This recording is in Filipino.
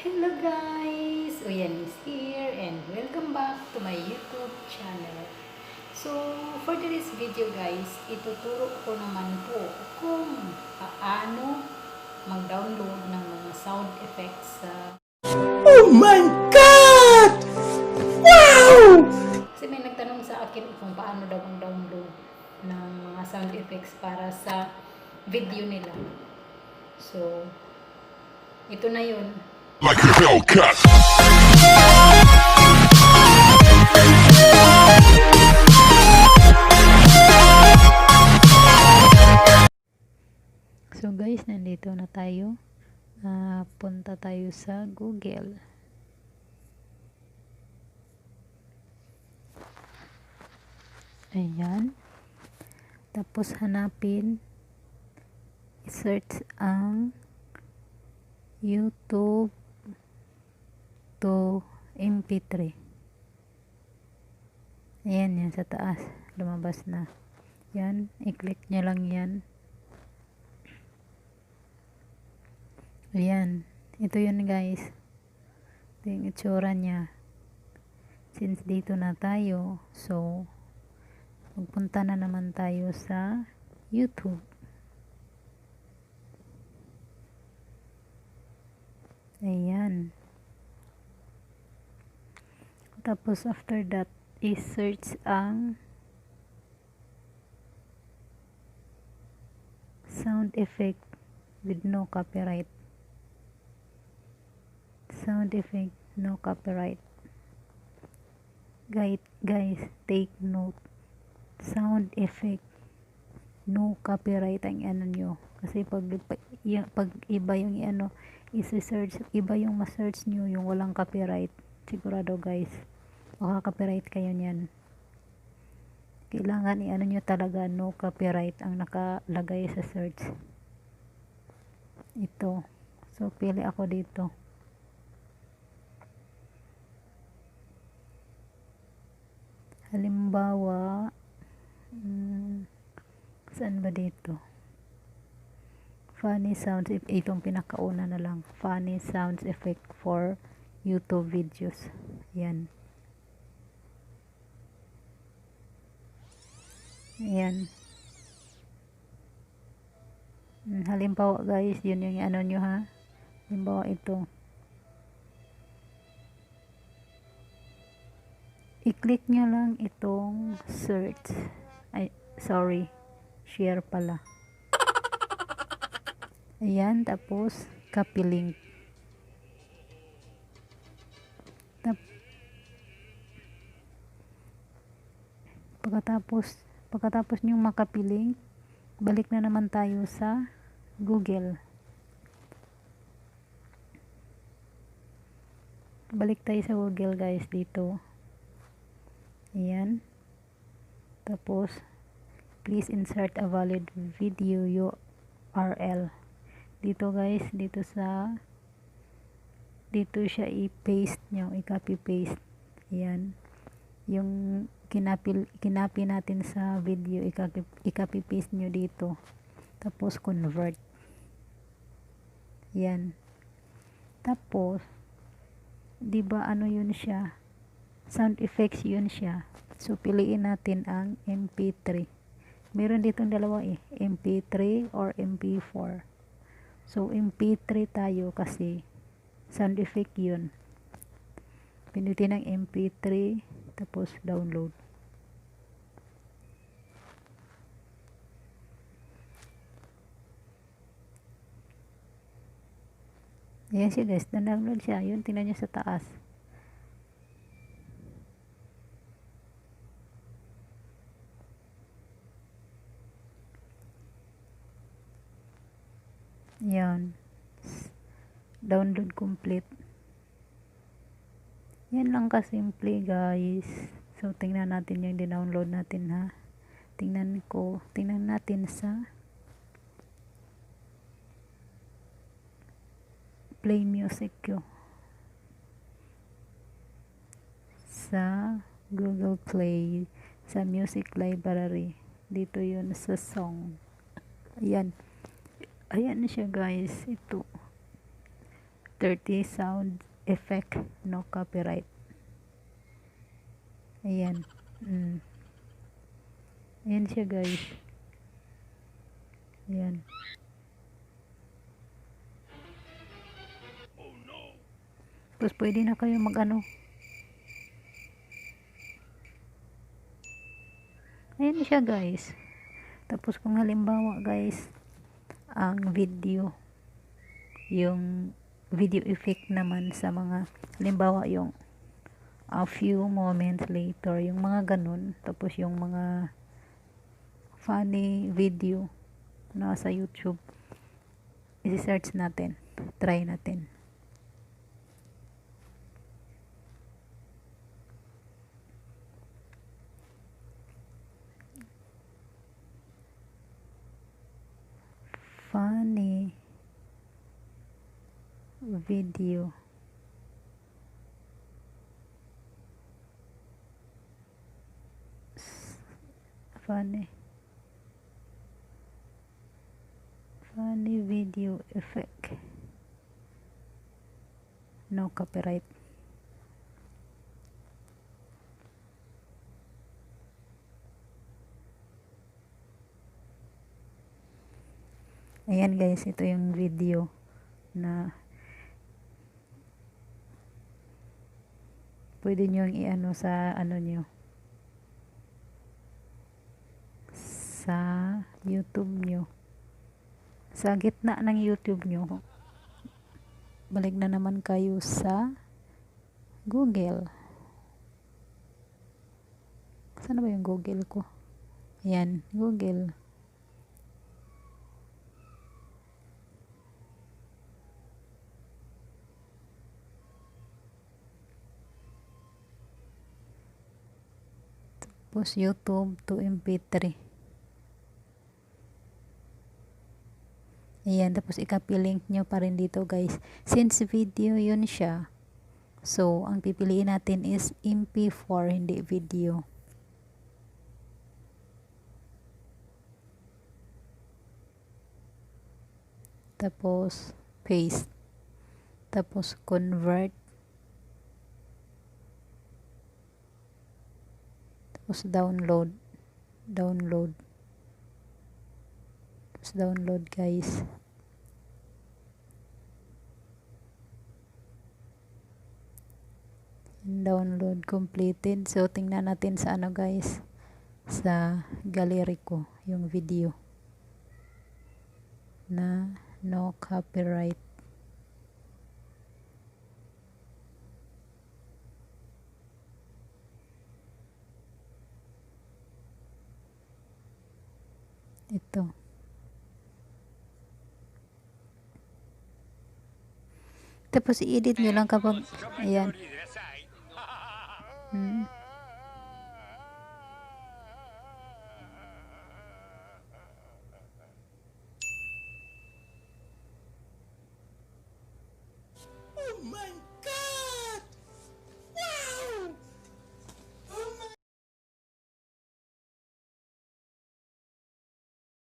Hello guys! Uyan is here and welcome back to my YouTube channel. So, for today's video guys, ituturo ko naman po kung paano mag-download ng mga sound effects sa... Oh my God! Wow! Kasi may nagtanong sa akin kung paano daw mag-download ng mga sound effects para sa video nila. So, ito na yun. Like a Hellcat. So guys, nandito na tayo. Punta tayo sa Google. Ayan. Tapos hanapin, i-search ang YouTube to MP3. Ayan yan sa taas. Lumabas na. Yan. I-click nyo lang yan. Ayan. Ito yun guys. Ito yung itsura niya. Since dito na tayo, so magpunta na naman tayo sa YouTube. Ayan. Tapos after that, i-search ang sound effect with no copyright. Sound effect, no copyright. Guys, take note. Sound effect, no copyright ang ano nyo. Kasi pag iba yung ano, i-search, iba yung ma-search nyo, yung walang copyright. Sigurado guys, makaka-copyright kayo niyan. Kailangan i-ano nyo talaga, no copyright ang nakalagay sa search. Ito. So, pili ako dito. Halimbawa, saan ba dito? Funny sounds, itong pinakauna na lang. Funny sounds effect for YouTube videos. Yan. Ayan. Halimbawa guys, yun yung ano nyo ha. Halimbawa ito. I-click nyo lang itong search. Ay, sorry. Share pala. Ayan, tapos copy link. Pagkatapos nyo makopy link, balik na naman tayo sa Google. Balik tayo sa Google guys dito. Ayan. Tapos, please insert a valid video URL. Dito guys, dito siya i-paste nyo, i-copy paste. Ayan. Yung kinapi natin sa video, i-copy paste nyo dito. Tapos, convert. Ayan. Tapos, di ba ano yun siya? Sound effects yun siya. So, piliin natin ang MP3. Meron ditong dalawa MP3 or MP4. So, MP3 tayo kasi sound effect yun. Pinutin ang MP3, tapos download. Ayan siya guys, download siya. Yun, tingnan nyo sa taas. Yan. Download complete. Yan lang kasimple guys. So, tingnan natin yung dinownload natin ha. Tingnan natin sa play music ko. Sa Google Play. Sa music library. Dito yun sa song. Ayan. Ayan siya guys. Ito. 30 sound effect, no copyright. Ayan. Ayan siya guys. Ayan. Tapos pwede na kayo mag-ano. Ayan siya guys. Tapos kung halimbawa guys, ang video, yung video effect naman sa mga, halimbawa yung a few moments later, yung mga ganun. Tapos yung mga funny video na sa YouTube, i-search natin, try natin. Funny video. Funny video effect, no copyright. Ayan guys, ito yung video na pwede nyo i-ano sa ano nyo, sa YouTube nyo, sa gitna ng YouTube nyo. Balik na naman kayo sa Google. Saan ba yung Google ko? Ayan, Google. Tapos YouTube to MP3. Ayan, tapos i-copy link nyo pa rin dito guys. Since video yun siya, so ang pipiliin natin is MP4, hindi video. Tapos paste. Tapos convert. Tapos download. Tapos download guys. Download completed. So tingnan natin sa ano guys, sa gallery ko yung video na no copyright. Ito. Tapos i-edit nyo lang kapag, ayan. Oh my